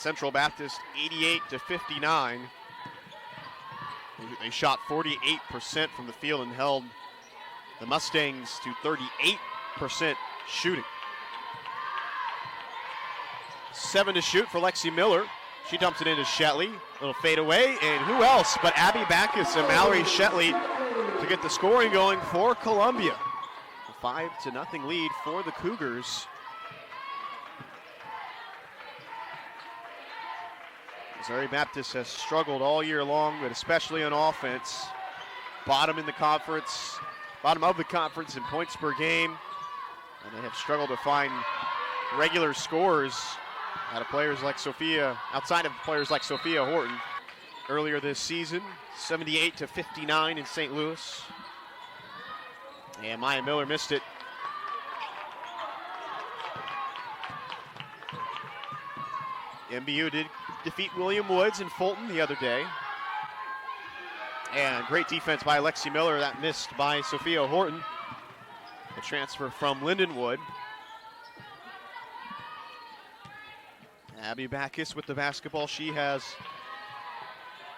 Central Baptist 88-59. They shot 48% from the field and held the Mustangs to 38% shooting. 7 to shoot for Lexi Miller. She dumps it into Shetley. Little fade away, and who else but Abby Backus and Mallory Shetley to get the scoring going for Columbia. A 5-0 lead for the Cougars. Missouri Baptist has struggled all year long, but especially on offense. Bottom of the conference in points per game, and they have struggled to find regular scores outside of players like Sophia Horton. Earlier this season, 78-59 in St. Louis. And Maya Miller missed it. MBU did defeat William Woods in Fulton the other day. And great defense by Lexi Miller, that missed by Sophia Horton. The transfer from Lindenwood. Abby Backus with the basketball. She has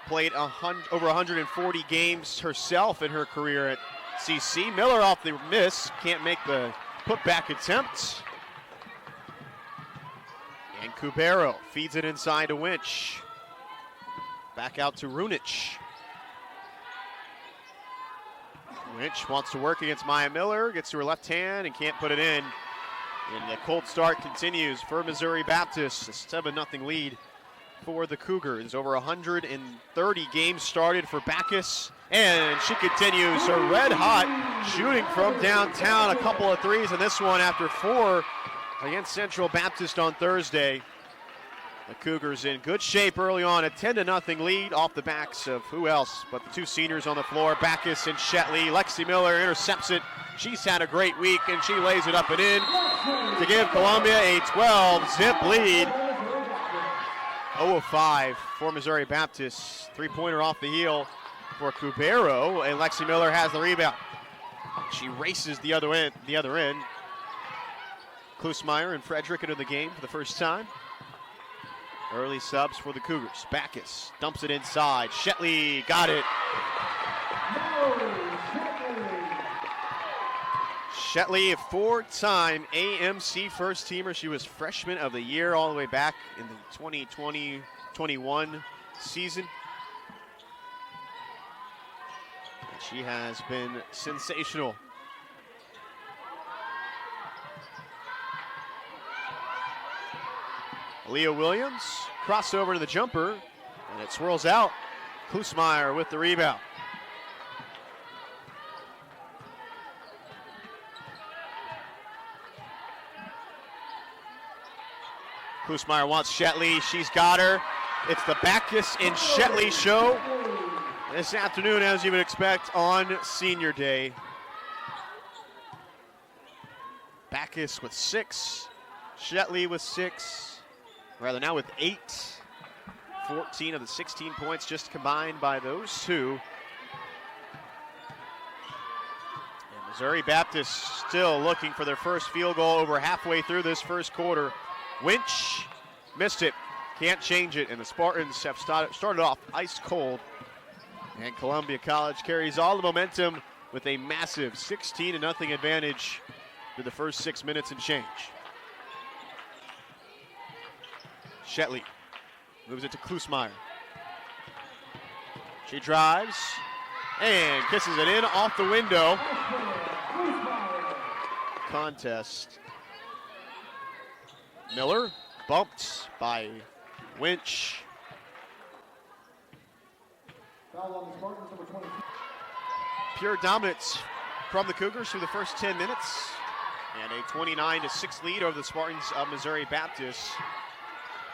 played over 140 games herself in her career at CC. Miller off the miss, can't make the putback attempt. And Cubero feeds it inside to Winch. Back out to Runich. Winch wants to work against Maya Miller, gets to her left hand and can't put it in. And the cold start continues for Missouri Baptist. A 7-0 lead for the Cougars. Over 130 games started for Backus. And she continues her red hot shooting from downtown. A couple of threes in this one after 4 against Central Baptist on Thursday. The Cougars in good shape early on. A 10-0 lead off the backs of who else but the two seniors on the floor, Backus and Shetley. Lexi Miller intercepts it. She's had a great week, and she lays it up and in to give Columbia a 12-zip lead. 0-5 for Missouri Baptist. Three-pointer off the heel for Cubero, and Lexi Miller has the rebound. She races the other end. Klusmeyer and Frederick into the game for the first time. Early subs for the Cougars. Backus dumps it inside. Shetley got it. Shetley, a 4-time AMC first teamer. She was freshman of the year all the way back in the 2020-21 season. And she has been sensational. Leah Williams, crossover to the jumper, and it swirls out. Klusmeyer with the rebound. Klusmeyer wants Shetley. She's got her. It's the Backus and Shetley show this afternoon, as you would expect, on Senior Day. Backus with 6. Shetley with 6. Rather now with 8. 14 of the 16 points just combined by those two. And Missouri Baptist still looking for their first field goal over halfway through this first quarter. Winch missed it, can't change it, and the Spartans have started off ice cold. And Columbia College carries all the momentum with a massive 16-0 advantage through the first 6 minutes and change. Shetley moves it to Klusmeyer. She drives and kisses it in off the window. Contest. Miller bumped by Winch. Pure dominance from the Cougars through the first 10 minutes. And a 29-6 lead over the Spartans of Missouri Baptist.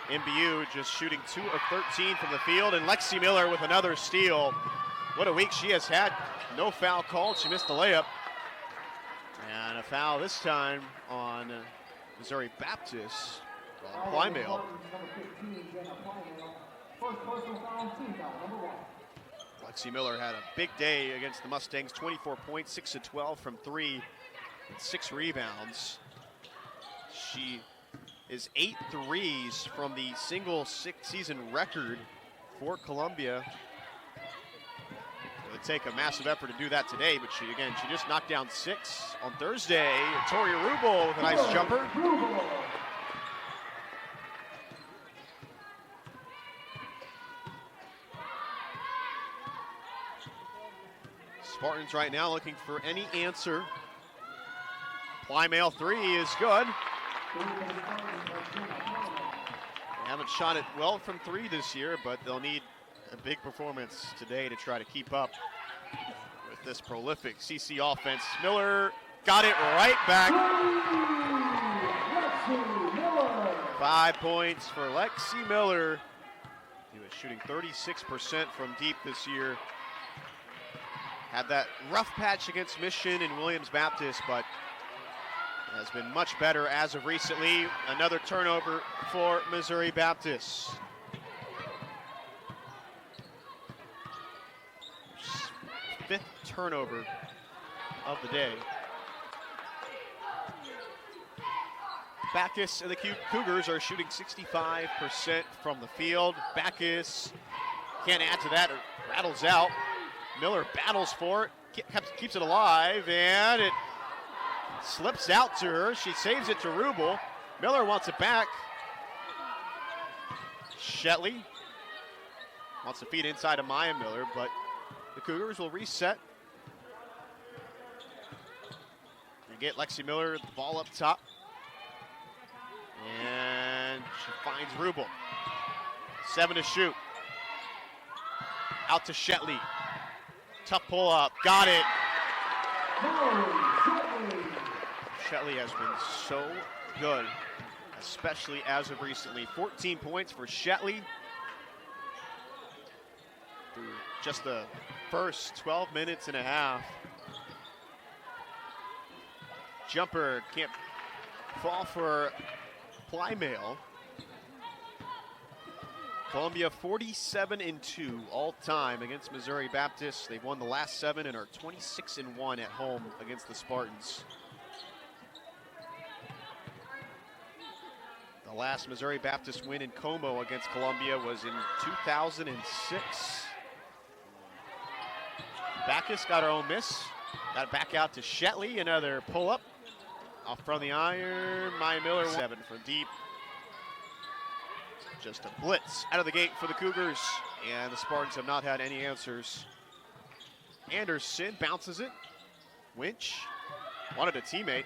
MBU just shooting 2 of 13 from the field, and Lexi Miller with another steal. What a week she has had. No foul called. She missed the layup. And a foul this time on Missouri Baptist. Plymale. Lexi Miller had a big day against the Mustangs. 24 points, 6 of 12 from 3, and 6 rebounds. She is 8 threes from the single season record for Columbia. It would take a massive effort to do that today, but she just knocked down 6 on Thursday. Tori Rubel with a nice jumper. Spartans right now looking for any answer. Plymale 3 is good. They haven't shot it well from 3 this year, but they'll need a big performance today to try to keep up with this prolific CC offense. Miller got it right back. 5 points for Lexi Miller. He was shooting 36% from deep this year. Had that rough patch against Mission and Williams Baptist, but has been much better as of recently. Another turnover for Missouri Baptist. Fifth turnover of the day. Backus and the Cougars are shooting 65% from the field. Backus can't add to that, it rattles out. Miller battles for it, keeps it alive, and it slips out to her. She saves it to Rubel. Miller wants it back. Shetley wants to feed inside of Maya Miller, but the Cougars will reset. You get Lexi Miller, the ball up top. And she finds Rubel. 7 to shoot. Out to Shetley. Tough pull up, got it. Shetley has been so good, especially as of recently. 14 points for Shetley through just the first 12 minutes and a half. Jumper can't fall for Plymale. Columbia 47-2 all time against Missouri Baptist. They've won the last 7 and are 26-1 at home against the Spartans. The last Missouri Baptist win in Como against Columbia was in 2006. Backus got her own miss. Got it back out to Shetley. Another pull-up off from the iron. Maya Miller 7 from deep. Just a blitz out of the gate for the Cougars, and the Spartans have not had any answers. Anderson bounces it. Winch wanted a teammate.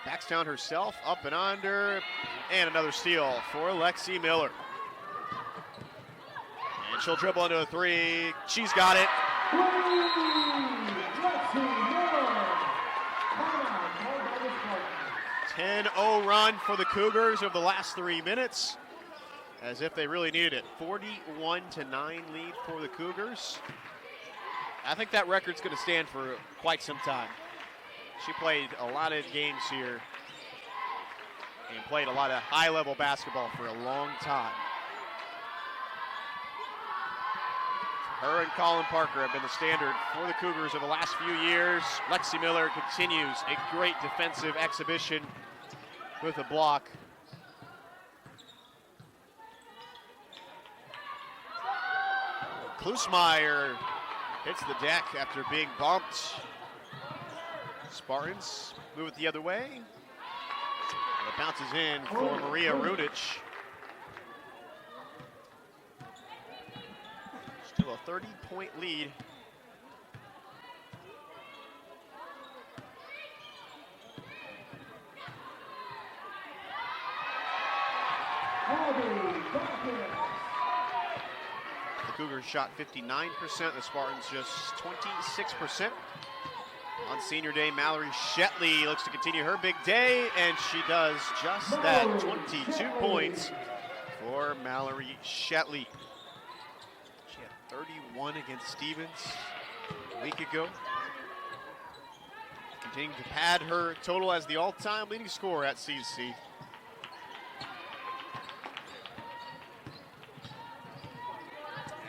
Backs down herself, up and under, and another steal for Lexi Miller. And she'll dribble into a 3. She's got it. 10-0 run for the Cougars over the last 3 minutes, as if they really needed it. 41-9 lead for the Cougars. I think that record's going to stand for quite some time. She played a lot of games here and played a lot of high-level basketball for a long time. Her and Colin Parker have been the standard for the Cougars over the last few years. Lexi Miller continues a great defensive exhibition with a block. Klusmeyer hits the deck after being bumped. Spartans move it the other way. And it bounces in for Maria Rudich. Still a 30-point lead. The Cougars shot 59%, the Spartans just 26%. On senior day, Mallory Shetley looks to continue her big day, and she does just that. 22 points for Mallory Shetley. She had 31 against Stevens a week ago. Continuing to pad her total as the all-time leading scorer at CC.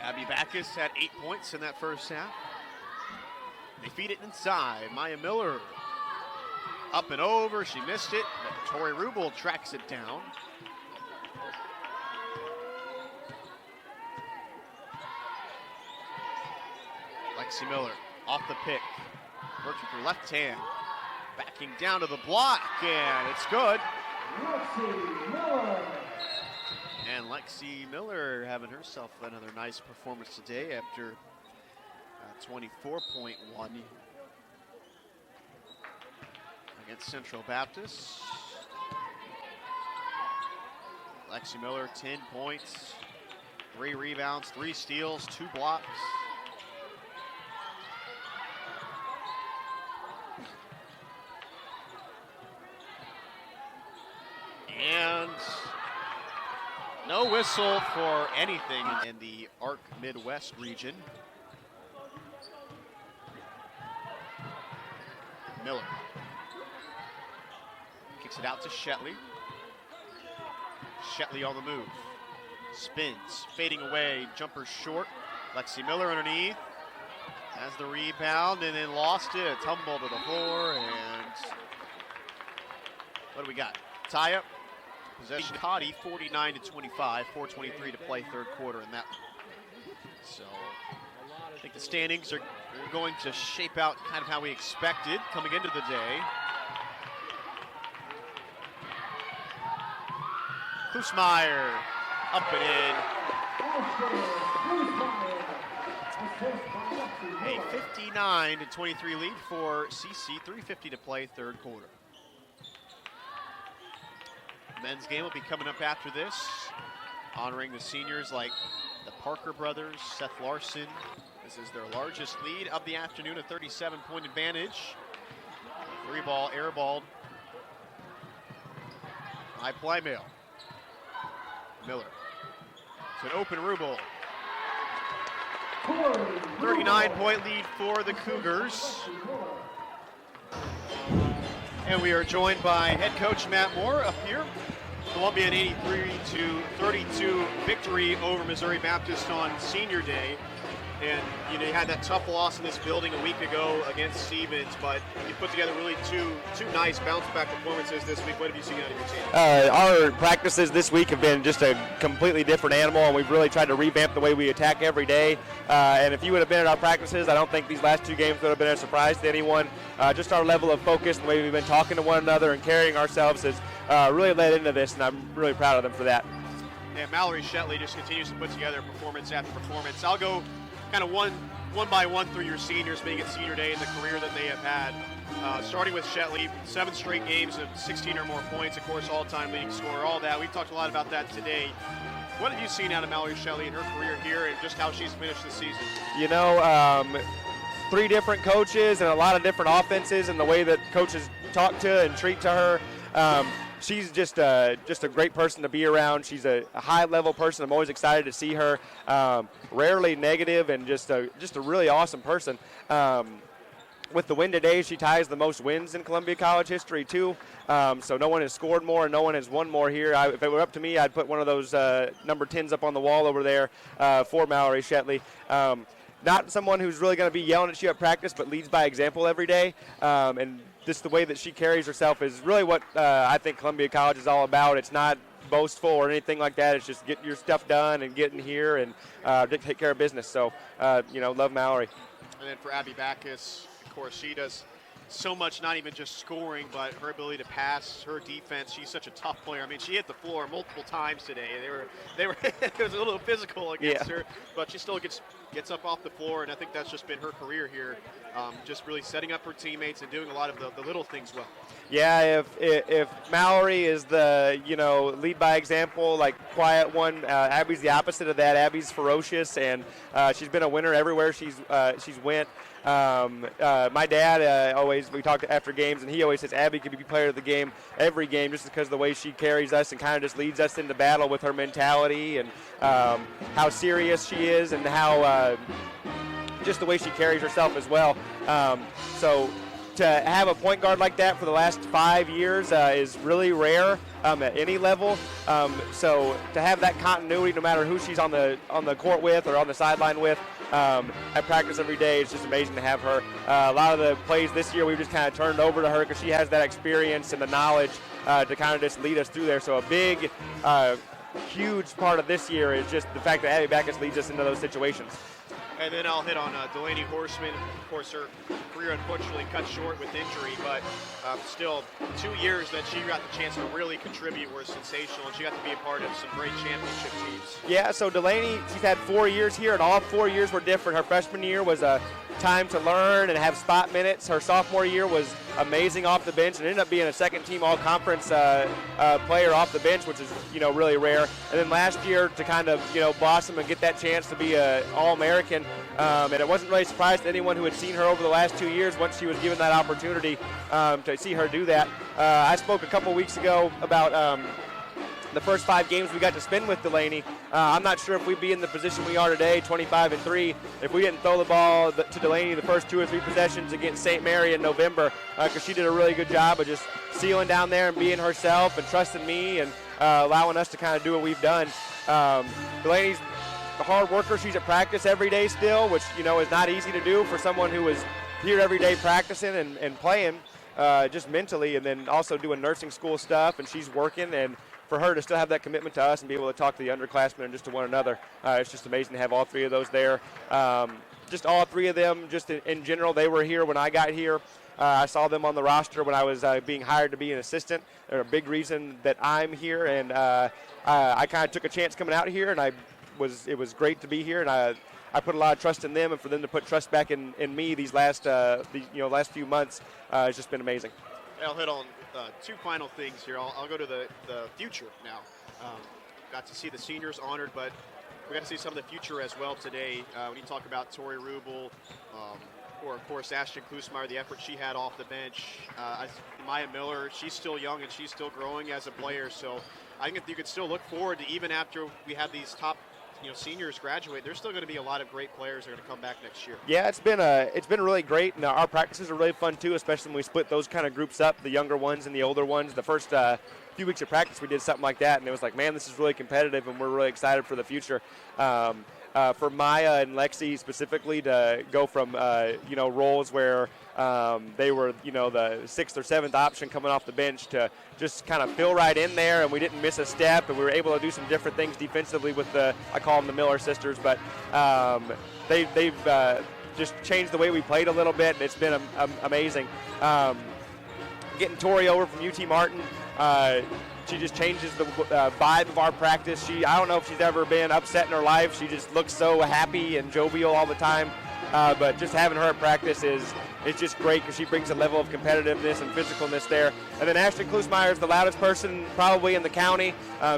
Abby Backus had 8 points in that first half. They feed it inside. Maya Miller up and over. She missed it. But Tori Rubel tracks it down. Lexi Miller off the pick, works with her left hand, backing down to the block, and it's good. Lexi Miller. And Lexi Miller having herself another nice performance today after 24.1 against Central Baptist. Lexi Miller, 10 points, 3 rebounds, 3 steals, 2 blocks. And no whistle for anything in the ARC Midwest region. Miller kicks it out to Shetley. Shetley on the move. Spins, fading away, jumper short. Lexi Miller underneath. Has the rebound and then lost it. Tumble to the floor, and what do we got? Tie up. Possession. Cotty 49-25, 4:23 to play third quarter in that one. So I think the standings are going to shape out kind of how we expected coming into the day. Kusmeyer up and in. A 59-23 lead for CC, 3:50 to play third quarter. Men's game will be coming up after this, honoring the seniors like the Parker brothers, Seth Larson. This is their largest lead of the afternoon, a 37-point advantage. 3-ball airballed. High play mail. Miller. It's an open Rubel. 39-point lead for the Cougars. And we are joined by head coach Matt Moore up here. Columbia an 83-32 victory over Missouri Baptist on Senior Day. And you know, you had that tough loss in this building a week ago against Stevens, but you put together really two nice bounce-back performances this week. What have you seen out of your team? Our practices this week have been just a completely different animal, and we've really tried to revamp the way we attack every day. And if you would have been at our practices, I don't think these last 2 games would have been a surprise to anyone. Just our level of focus, the way we've been talking to one another and carrying ourselves has really led into this, and I'm really proud of them for that. Yeah, Mallory Shetley just continues to put together performance after performance. I'll go kind of one by one through your seniors being at Senior Day and the career that they have had. Starting with Shetley, 7 straight games of 16 or more points, of course, all-time leading scorer, all that. We've talked a lot about that today. What have you seen out of Mallory Shetley in her career here and just how she's finished the season? You know, 3 different coaches and a lot of different offenses and the way that coaches talk to and treat to her. She's just a great person to be around. She's a high-level person. I'm always excited to see her. Rarely negative and just a really awesome person. With the win today, she ties the most wins in Columbia College history, too. So no one has scored more and no one has won more here. If it were up to me, I'd put one of those number 10s up on the wall over there for Mallory Shetley. Not someone who's really going to be yelling at you at practice, but leads by example every day. And just the way that she carries herself is really what I think Columbia College is all about. It's not boastful or anything like that. It's just getting your stuff done and getting here and take care of business. So, love Mallory. And then for Abby Backus, of course, she does so much, not even just scoring, but her ability to pass, her defense. She's such a tough player. I mean, she hit the floor multiple times today. They were it was a little physical against her, but she still gets up off the floor, and I think that's just been her career here, just really setting up her teammates and doing a lot of the little things well. Yeah, if Mallory is the lead by example, like quiet one, Abby's the opposite of that. Abby's ferocious, and she's been a winner everywhere she's went. My dad we talked after games, and he always says Abby could be player of the game every game just because of the way she carries us and kind of just leads us into battle with her mentality and how serious she is and how just the way she carries herself as well. So to have a point guard like that for the last 5 years is really rare at any level. So to have that continuity, no matter who she's on the court with or on the sideline with, at practice every day, it's just amazing to have her. A lot of the plays this year we've just kind of turned over to her because she has that experience and the knowledge to kind of just lead us through there. So a big huge part of this year is just the fact that Abby Backus leads us into those situations. And then I'll hit on Delaney Horseman. Of course, her career unfortunately cut short with injury, but still 2 years that she got the chance to really contribute were sensational, and she got to be a part of some great championship teams. Yeah, so Delaney, she's had 4 years here, and all 4 years were different. Her freshman year was a time to learn and have spot minutes. Her sophomore year was amazing off the bench and ended up being a second-team all-conference player off the bench, which is, really rare. And then last year to kind of, blossom and get that chance to be an All-American. And it wasn't really a surprise to anyone who had seen her over the last 2 years once she was given that opportunity to see her do that. I spoke a couple weeks ago about the first 5 games we got to spend with Delaney. I'm not sure if we'd be in the position we are today, 25-3, if we didn't throw the ball to Delaney the first 2 or 3 possessions against St. Mary in November, because she did a really good job of just sealing down there and being herself and trusting me and allowing us to kind of do what we've done. Delaney's a hard worker. She's at practice every day still, which, is not easy to do for someone who is here every day practicing and playing just mentally, and then also doing nursing school stuff, and she's working, and for her to still have that commitment to us and be able to talk to the underclassmen and just to one another, it's just amazing to have all 3 of those there. Just all 3 of them, just in general, they were here when I got here. I saw them on the roster when I was being hired to be an assistant. They're a big reason that I'm here, and I kind of took a chance coming out here, and it was great to be here, and I put a lot of trust in them, and for them to put trust back in me these last few months, it's just been amazing. I'll hit on 2 final things here. I'll go to the future now. Got to see the seniors honored, but we got to see some of the future as well today. When you talk about Tori Rubel, or of course Ashton Klusmeyer, the effort she had off the bench. Maya Miller, she's still young and she's still growing as a player. So I think if you could still look forward to, even after we have these top seniors graduate, there's still going to be a lot of great players that are going to come back next year. Yeah, it's been really great, and our practices are really fun too, especially when we split those kind of groups up, the younger ones and the older ones. The first few weeks of practice we did something like that, and it was like, man, this is really competitive, and we're really excited for the future. For Maya and Lexi specifically to go from roles where they were the 6th or 7th option coming off the bench to just kind of fill right in there, and we didn't miss a step, and we were able to do some different things defensively with I call them the Miller sisters, but they've just changed the way we played a little bit, and it's been amazing. Getting Tori over from UT Martin, she just changes the vibe of our practice. I don't know if she's ever been upset in her life. She just looks so happy and jovial all the time. But just having her at practice it's just great because she brings a level of competitiveness and physicalness there. And then Ashton Klusmeyer is the loudest person probably in the county.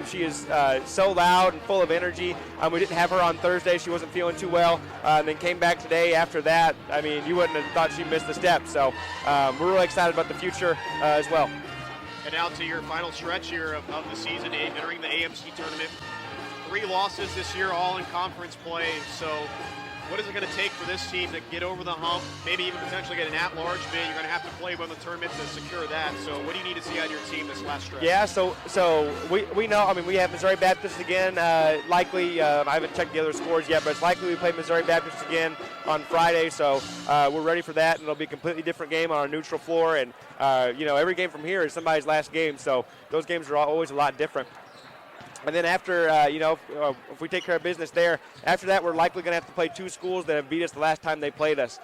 She is so loud and full of energy. We didn't have her on Thursday. She wasn't feeling too well. And then came back today after that. I mean, you wouldn't have thought she missed the step. So we're really excited about the future as well. And now to your final stretch here of the season, entering the AMC tournament. 3 losses this year, all in conference play. So what is it going to take for this team to get over the hump, maybe even potentially get an at-large bid? You're going to have to play one of the tournaments to secure that. So what do you need to see out of your team this last stretch? Yeah, so we know, we have Missouri Baptist again, likely. I haven't checked the other scores yet, but it's likely we play Missouri Baptist again on Friday. So we're ready for that, and it'll be a completely different game on a neutral floor. And, every game from here is somebody's last game, so those games are always a lot different. And then after, if we take care of business there, after that we're likely going to have to play 2 schools that have beat us the last time they played us.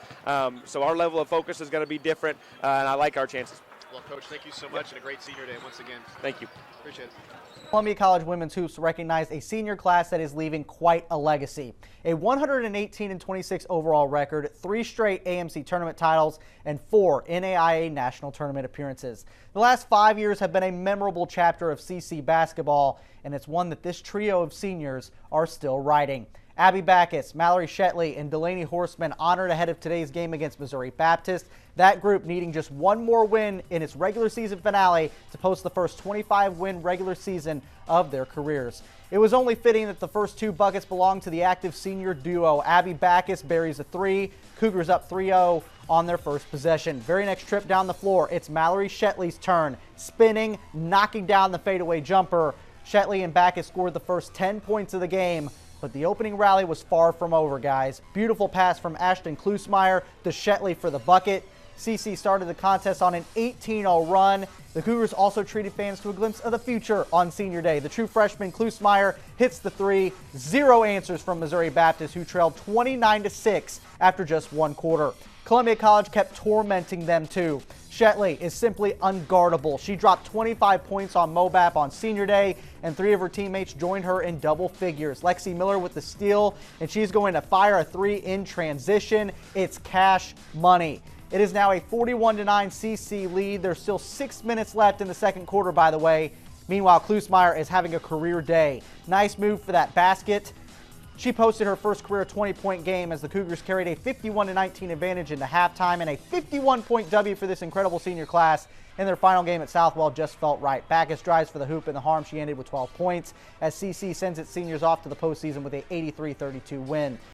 So our level of focus is going to be different, and I like our chances. Well, Coach, thank you so much, and a great senior day once again. Thank you. Appreciate it. Columbia College Women's Hoops recognized a senior class that is leaving quite a legacy. A 118-26 overall record, 3 straight AMC tournament titles, and 4 NAIA national tournament appearances. The last 5 years have been a memorable chapter of CC basketball, and it's one that this trio of seniors are still writing. Abby Backus, Mallory Shetley, and Delaney Horseman honored ahead of today's game against Missouri Baptist. That group needing just one more win in its regular season finale to post the first 25-win regular season of their careers. It was only fitting that the first 2 buckets belonged to the active senior duo. Abby Backus buries a 3, Cougars up 3-0 on their first possession. Very next trip down the floor, it's Mallory Shetley's turn, spinning, knocking down the fadeaway jumper. Shetley and Backus scored the first 10 points of the game. But the opening rally was far from over, guys. Beautiful pass from Ashton Klusmeyer to Shetley for the bucket. CC started the contest on an 18-0 run. The Cougars also treated fans to a glimpse of the future on senior day. The true freshman Klusmeyer hits the three. 0 answers from Missouri Baptist, who trailed 29-6 after just one quarter. Columbia College kept tormenting them too. Shetley is simply unguardable. She dropped 25 points on Mobap on senior day, and 3 of her teammates joined her in double figures. Lexi Miller with the steal, and she's going to fire a 3 in transition. It's cash money. It is now a 41-9 CC lead. There's still 6 minutes left in the second quarter, by the way. Meanwhile, Klusmeyer is having a career day. Nice move for that basket. She posted her first career 20-point game as the Cougars carried a 51-19 advantage into halftime, and a 51-point W for this incredible senior class in their final game at Southwell just felt right. Backus drives for the hoop and the harm. She ended with 12 points as CC sends its seniors off to the postseason with a 83-32 win.